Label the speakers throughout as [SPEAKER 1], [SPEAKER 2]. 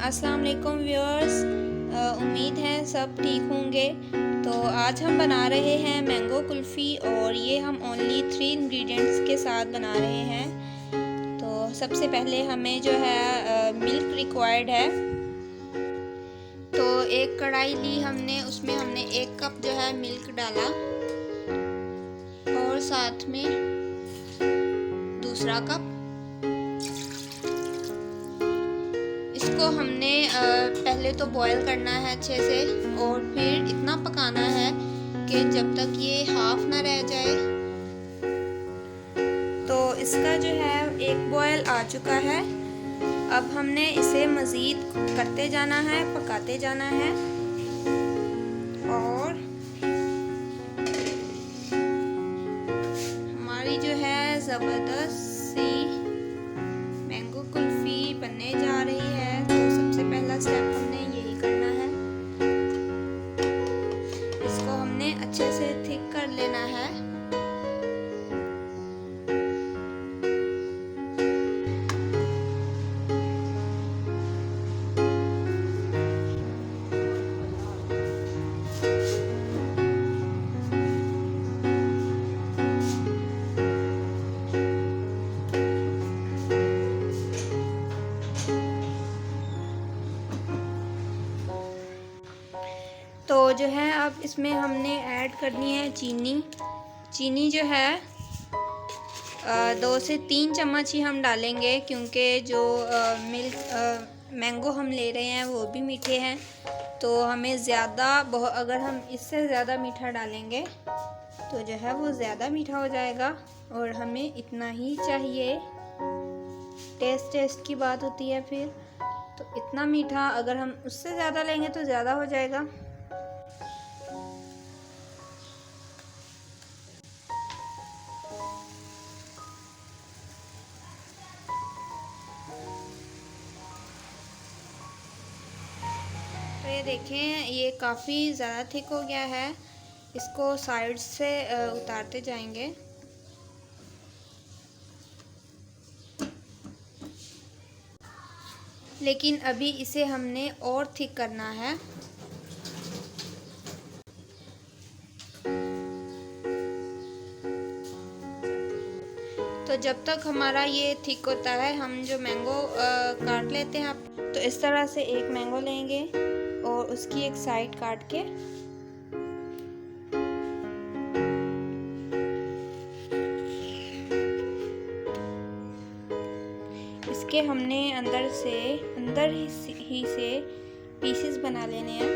[SPEAKER 1] अस्सलाम वालेकुम व्यूअर्स, उम्मीद है सब ठीक होंगे। तो आज हम बना रहे हैं मैंगो कुल्फ़ी और ये हम ओनली 3 इंग्रेडिएंट्स के साथ बना रहे हैं। तो सबसे पहले हमें जो है मिल्क रिक्वायर्ड है। तो एक कढ़ाई ली हमने, उसमें हमने 1 कप जो है मिल्क डाला और साथ में दूसरा कप। इसको हमने पहले तो बॉईल करना है अच्छे से और फिर इतना पकाना है कि जब तक ये हाफ ना रह जाए। तो इसका जो है 1 बॉईल आ चुका है। अब हमने इसे मज़ीद करते जाना है, पकाते जाना है और हमारी जो है ज़बरदस्त सी मैंगो कुल्फ़ी बनने जा रही है। तो सबसे पहला स्टेप हमने यही करना है, इसको हमने अच्छे से थिक कर लेना है। तो जो है अब इसमें हमने ऐड करनी है चीनी। चीनी जो है 2 से 3 चम्मच ही हम डालेंगे, क्योंकि जो मैंगो हम ले रहे हैं वो भी मीठे हैं। तो हमें ज़्यादा अगर हम इससे ज़्यादा मीठा डालेंगे तो जो है वो ज़्यादा मीठा हो जाएगा और हमें इतना ही चाहिए। टेस्ट की बात होती है फिर। तो इतना मीठा, अगर हम उससे ज़्यादा लेंगे तो ज़्यादा हो जाएगा। तो ये देखें, ये काफ़ी ज़्यादा थिक हो गया है। इसको साइड से उतारते जाएंगे। लेकिन अभी इसे हमने और थिक करना है। तो जब तक हमारा ये थिक होता है हम जो मैंगो काट लेते हैं। तो इस तरह से एक मैंगो लेंगे और उसकी एक साइड काट के इसके हमने अंदर ही से पीसेस बना लेने हैं।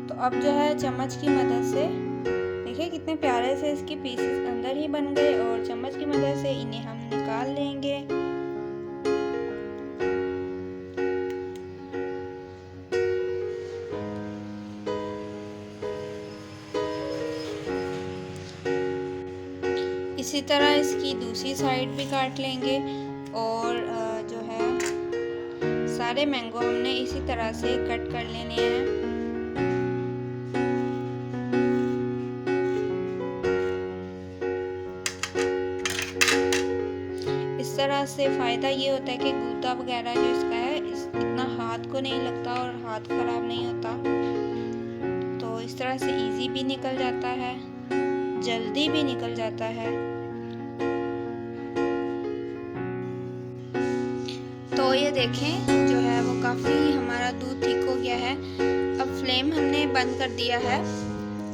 [SPEAKER 1] तो अब जो है चम्मच की मदद से देखिए कितने प्यारे से इसके पीसेस अंदर ही बन गए और चम्मच की मदद से इन्हें हम निकाल लेंगे। इसी तरह इसकी दूसरी साइड भी काट लेंगे और जो है सारे मैंगो हमने इसी तरह से कट कर लेने हैं। इस तरह से फ़ायदा ये होता है कि गूदा वगैरह जो इसका है इतना हाथ को नहीं लगता और हाथ ख़राब नहीं होता। तो इस तरह से इजी भी निकल जाता है, जल्दी भी निकल जाता है। तो ये देखें, जो है वो काफ़ी हमारा दूध थिक हो गया है। अब फ्लेम हमने बंद कर दिया है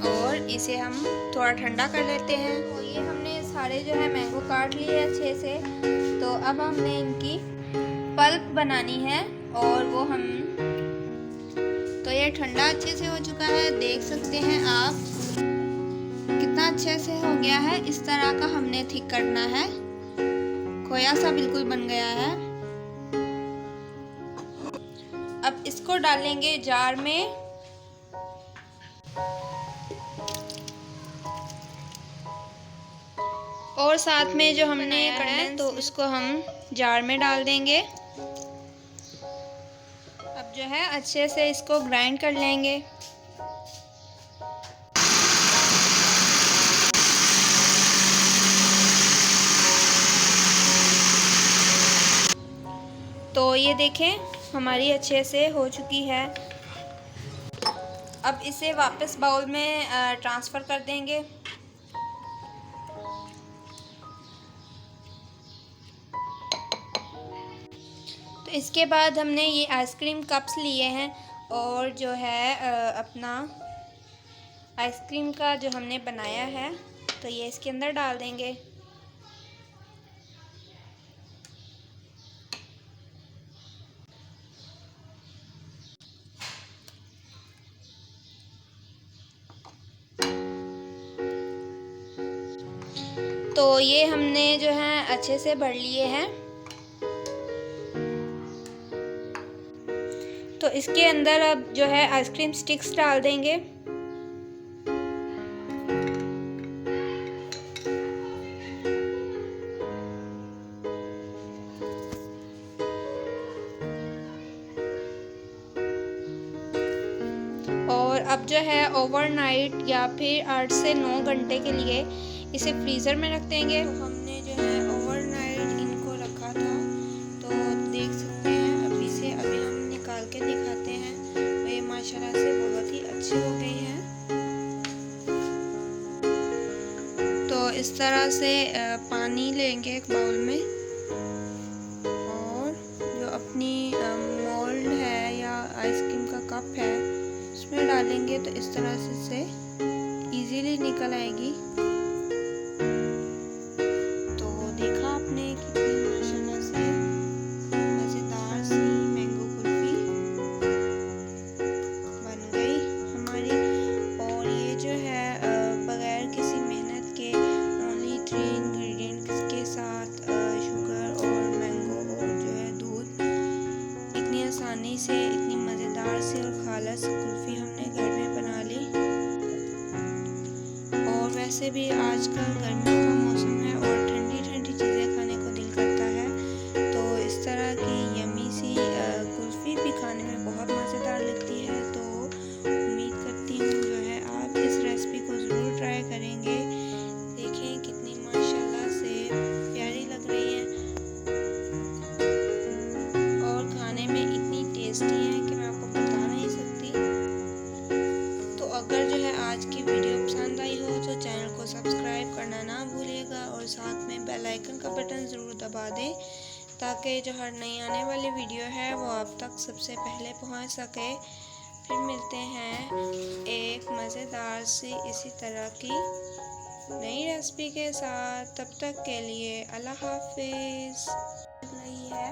[SPEAKER 1] और इसे हम थोड़ा ठंडा कर लेते हैं। तो ये हमने सारे जो है मैंगो काट लिए अच्छे से। तो अब हमने इनकी पल्प बनानी है और वो हम तो ये ठंडा अच्छे से हो चुका है, देख सकते हैं आप कितना अच्छे से हो गया है। इस तरह का हमने थिक करना है, खोया सा बिल्कुल बन गया है। अब इसको डालेंगे जार में और साथ में जो हमने है तो उसको हम जार में डाल देंगे। अब जो है अच्छे से इसको ग्राइंड कर लेंगे। तो ये देखें हमारी अच्छे से हो चुकी है। अब इसे वापस बाउल में ट्रांसफ़र कर देंगे। तो इसके बाद हमने ये आइसक्रीम कप्स लिए हैं और जो है अपना आइसक्रीम का जो हमने बनाया है तो ये इसके अंदर डाल देंगे। तो ये हमने जो है अच्छे से भर लिए हैं। तो इसके अंदर अब जो है आइसक्रीम स्टिक्स डाल देंगे। और अब जो है ओवरनाइट या फिर 8 से 9 घंटे के लिए इसे फ्रीज़र में रख देंगे। तो हमने जो है ओवरनाइट इनको रखा था, तो देख सकते हैं अभी हम निकाल के दिखाते हैं। तो ये माशाल्लाह से बहुत ही अच्छी हो गई हैं। तो इस तरह से पानी लेंगे एक बाउल में और जो अपनी मोल्ड है या आइसक्रीम का कप है उसमें डालेंगे तो इस तरह से इजीली निकल आएगी। तो देखा आपने कितनी माशाल्लाह से मज़ेदार सी मैंगो कुल्फ़ी बन गई हमारी। और ये जो है बगैर किसी मेहनत के ओनली 3 इंग्रेडिएंट्स के साथ शुगर और मैंगो और जो है दूध इतनी आसानी से इतनी मज़ेदार सी और खालस कुल्फ़ी हमने घर में बना ली। और वैसे भी आजकल गर्मियों का मौसम है और ठंडी ठंडी चीज़ें खाने को दिल करता है, तो इस तरह की यमी सी कुल्फ़ी भी खाने में बहुत मज़ेदार लगती है। तो उम्मीद करती हूँ जो है आप इस रेसिपी को ज़रूर ट्राई करेंगे। देखें कितनी माशाल्लाह से प्यारी लग रही है और खाने में इतनी टेस्टी है कि मैं आपको बता नहीं सकती। तो अगर जो है आज की वीडियो पसंद आई हो तो चैनल को सब्सक्राइब करना ना भूलिएगा और साथ में बेल आइकन का बटन ज़रूर दबा दें ताकि जो हर नई आने वाली वीडियो है वो आप तक सबसे पहले पहुंच सके। फिर मिलते हैं एक मज़ेदार सी इसी तरह की नई रेसिपी के साथ। तब तक के लिए अल्लाह हाफिज़। रही है।